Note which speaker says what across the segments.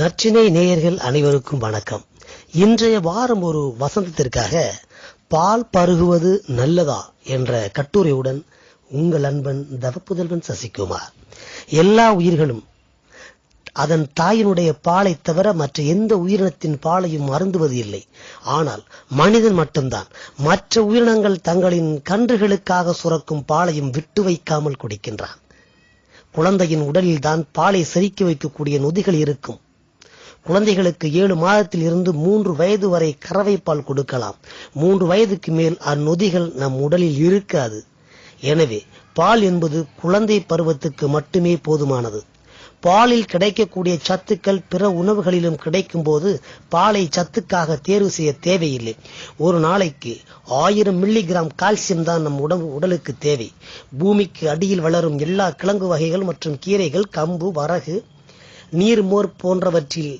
Speaker 1: நற்றினை நேயர்கள் அனைவருக்கும் வணக்கம். இன்றைய வாரம் ஒரு வசந்தத்திற்காக பால் பருகுவது நல்லதா என்ற கட்டுரையுடன் உங்கள் அன்பன் தவப்புதல்வன் சசிகுமார். எல்லா உயிர்களும் அதன் தாயினுடைய பாலை தவிர மற்ற எந்த உயிரினத்தின் பாலையும் அருந்துவது இல்லை. ஆனால் மனிதன் மட்டும்தான் மற்ற உயிரினங்கள் தங்களின் கன்றுகளுக்காக சுரக்கும் பாலையும் விட்டு வைக்காமல் குடிக்கின்றான். குழந்தையின் உடலில் தான் பாலை செரிக்க வைக்கக்கூடிய நொதிகள் இருக்கும். குழந்தைகளுக்கு 7 மாதத்தில் இருந்து 3 வயது வரை கறவை பால் கொடுக்கலாம். 3 வயதுக்கு மேல் அந்நொதிகள் நம் உடலில் இருக்காது. எனவே பால் என்பது குழந்தை பருவத்துக்கு மட்டுமே போதுமானது. பாலில் கிடைக்கக்கூடிய சத்துக்கள் பிற உணவுகளிலும் கிடைக்கும் போது பாலை சத்துக்காக தேர்வு செய்ய தேவையில்லை. ஒரு நாளைக்கு 1000 மில்லிகிராம் கால்சியம் தான் நம் உடலுக்கு தேவை. பூமிக்கு அடியில் வளரும் எல்லா கிழங்கு வகைகள் மற்றும் கீரைகள், கம்பு, வரகு, நீர்மோர் போன்றவற்றில்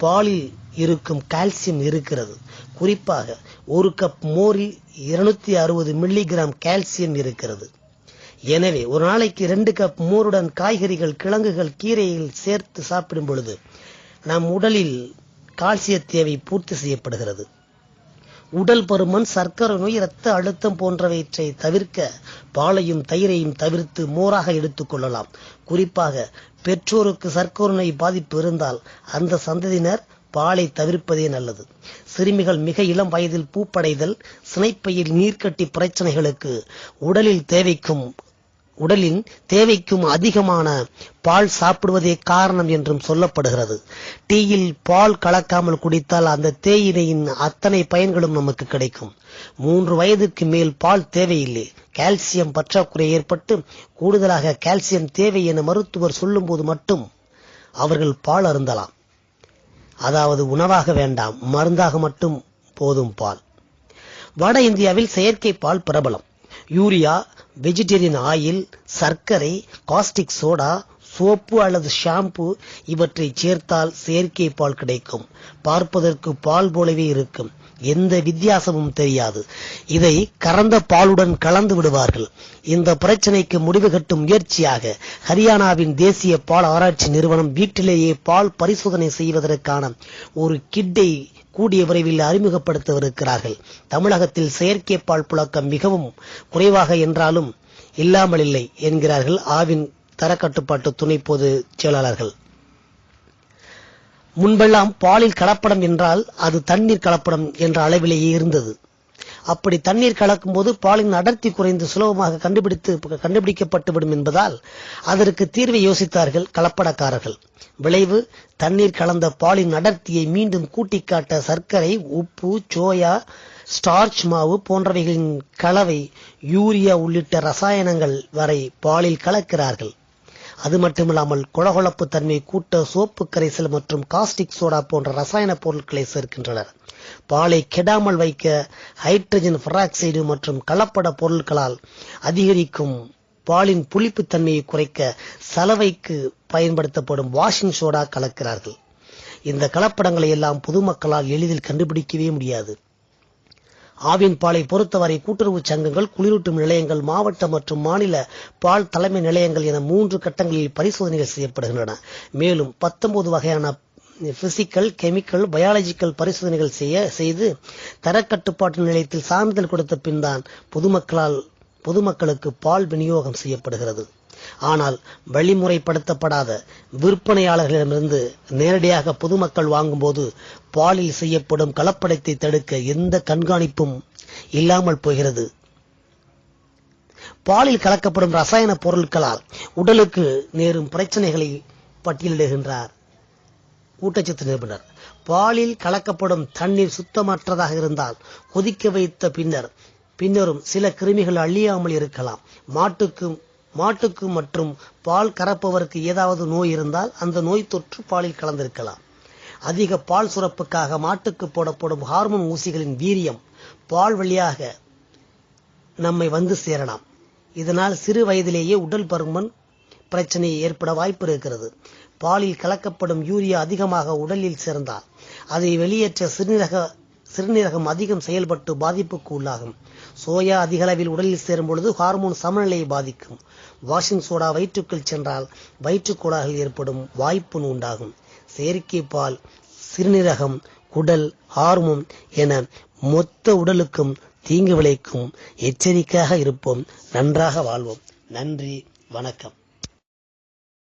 Speaker 1: பாலில் இருக்கும் கால்சியம் இருக்கிறது. குறிப்பாக 1 கப் மோரில் 260 மில்லிகிராம் கால்சியம் இருக்கிறது. எனவே ஒரு நாளைக்கு 2 கப் மோருடன் காய்கறிகள், கிழங்குகள், கீரைகள் சேர்த்து சாப்பிடும் பொழுது நம் உடலில் கால்சிய தேவை பூர்த்தி செய்யப்படுகிறது. உடல் பருமன், சர்க்கரை நோய், இரத்த அழுத்தம் போன்றவற்றை தவிர்க்க பாலையும் தயிரையும் தவிர்த்து மோராக எடுத்துக் கொள்ளலாம். குறிப்பாக பெற்றோருக்கு சர்க்கரை நோய் பாதிப்பு இருந்தால் அந்த சந்ததியினர் பாலை தவிர்ப்பதே நல்லது. சிறுமிகள் மிக இளம் வயதில் பூப்படைதல், சினைப்பையில் நீர்க்கட்டி பிரச்சனைகளுக்கு உடலின் தேவைக்கும் அதிகமான பால் சாப்பிடுவதே காரணம் என்றும் சொல்லப்படுகிறது. டீயில் பால் கலக்காமல் குடித்தால் அந்த தேயிலையின் அத்தனை பயன்களும் நமக்கு கிடைக்கும். 3 வயதுக்கு மேல் பால் தேவையில்லை. கால்சியம் பற்றாக்குறை ஏற்பட்டு கூடுதலாக கால்சியம் தேவை என மருத்துவர் சொல்லும் போது மட்டும் அவர்கள் பால் அருந்தலாம். அதாவது உணவாக வேண்டாம், மருந்தாக மட்டும் போதும் பால். வட இந்தியாவில் செயற்கை பால் பிரபலம். யூரியா, வெஜிடேரியன் ஆயில், சர்க்கரை, காஸ்டிக் சோடா, சோப்பு அல்லது ஷாம்பு இவற்றை சேர்த்தால் செயற்கை பால் கிடைக்கும். பார்ப்பதற்கு பால் போலவே இருக்கும். எந்த வித்தியாசமும் தெரியாது. இதை கறந்த பாலுடன் கலந்து விடுவார்கள். இந்த பிரச்சனைக்கு முடிவு கட்டும் முயற்சியாக ஹரியானாவின் தேசிய பால் ஆராய்ச்சி நிறுவனம் வீட்டிலேயே பால் பரிசோதனை செய்வதற்கான ஒரு கிட்டை கூடிய விரைவில் அறிமுகப்படுத்தவிருக்கிறார்கள். தமிழகத்தில் செயற்கை பால் புழக்கம் மிகவும் குறைவாக என்றாலும் இல்லாமல் இல்லை என்கிறார்கள் ஆவின் தரக்கட்டுப்பாட்டு துணை பொதுச் செயலாளர்கள். முன்பெல்லாம் பாலில் கலப்படம் என்றால் அது தண்ணீர் கலப்படம் என்ற அளவிலேயே இருந்தது. அப்படி தண்ணீர் கலக்கும் போது பாலின் அடர்த்தி குறைந்து சுலபமாக கண்டுபிடிக்கப்பட்டுவிடும் என்பதால் அதற்கு தீர்வை யோசித்தார்கள் கலப்படக்காரர்கள். விளைவு, தண்ணீர் கலந்த பாலின் அடர்த்தியை மீண்டும் கூட்டிக்காட்ட சர்க்கரை, உப்பு, சோயா, ஸ்டார்ச் மாவு போன்றவைகளின் கலவை, யூரியா உள்ளிட்ட ரசாயனங்கள் வரை பாலில் கலக்கிறார்கள். அது மட்டுமில்லாமல் கொழகொழப்பு தன்மை கூட்ட சோப்பு கரைசல் மற்றும் காஸ்டிக் சோடா போன்ற ரசாயன பொருட்களை சேர்க்கின்றனர். பாலை கெடாமல் வைக்க ஹைட்ரஜன் பெராக்சைடு மற்றும் கலப்பட பொருட்களால் அதிகரிக்கும் பாலின் புளிப்பு தன்மையை குறைக்க சலவைக்கு பயன்படுத்தப்படும் வாஷிங் சோடா கலக்கிறார்கள். இந்த கலப்படங்களை எல்லாம் பொதுமக்களால் எளிதில் கண்டுபிடிக்கவே முடியாது. ஆவின் பாலை பொறுத்தவரை கூட்டுறவு சங்கங்கள், குளிரூட்டும் நிலையங்கள், மாவட்ட மற்றும் மாநில பால் தலைமை நிலையங்கள் என 3 கட்டங்களில் பரிசோதனைகள் செய்யப்படுகின்றன. மேலும் 19 வகையான பிசிக்கல், கெமிக்கல், பயாலஜிக்கல் பரிசோதனைகள் செய்து தரக்கட்டுப்பாட்டு நிலையத்தில் சான்றிதழ் கொடுத்த பின் தான் பொதுமக்களுக்கு பால் விநியோகம் செய்யப்படுகிறது. ஆனால் வழிமுறைப்படுத்தப்படாத விற்பனையாளர்களிடமிருந்து நேரடியாக பொதுமக்கள் வாங்கும்போது பாலில் செய்யப்படும் கலப்படத்தை தடுக்க எந்த கண்காணிப்பும் இல்லாமல் போகிறது. பாலில் கலக்கப்படும் ரசாயன பொருட்களால் உடலுக்கு நேரும் பிரச்சனைகளை பட்டியலிடுகின்றார் ஊட்டச்சத்து நிபுணர். பாலில் கலக்கப்படும் தண்ணீர் சுத்தமற்றதாக இருந்தால் கொதிக்க வைத்த பின்னரும் சில கிருமிகள் அழியாமல் இருக்கலாம். மாட்டுக்கு மற்றும் பால் கறப்பவருக்கு ஏதாவது நோய் இருந்தால் அந்த நோய் தொற்று பாலில் கலந்திருக்கலாம். அதிக பால் சுரப்புக்காக மாட்டுக்கு போடப்படும் ஹார்மோன் ஊசிகளின் வீரியம் பால் வழியாக நம்மை வந்து சேரலாம். இதனால் சிறு வயதிலேயே உடல் பருமன் பிரச்சனை ஏற்பட வாய்ப்பு இருக்கிறது. பாலில் கலக்கப்படும் யூரியா அதிகமாக உடலில் சேர்ந்தால் அதை வெளியேற்ற சிறுநீரகம் அதிகம் செயல்பட்டு பாதிப்புக்கு உள்ளாகும். சோயா அதிக அளவில் உடலில் சேரும் பொழுது ஹார்மோன் சமநிலையை பாதிக்கும். வாஷிங் சோடா வயிற்றுக்குள் சென்றால் வயிற்றுக்கோளாறுகள் ஏற்படும் வாய்ப்பு உண்டாகும். செயற்கை பால், சிறுநீரகம், குடல், ஹார்மோன் என மொத்த உடலுக்கும் தீங்கு விளைக்கும். எச்சரிக்கையாக இருப்போம், நன்றாக வாழ்வோம். நன்றி, வணக்கம்.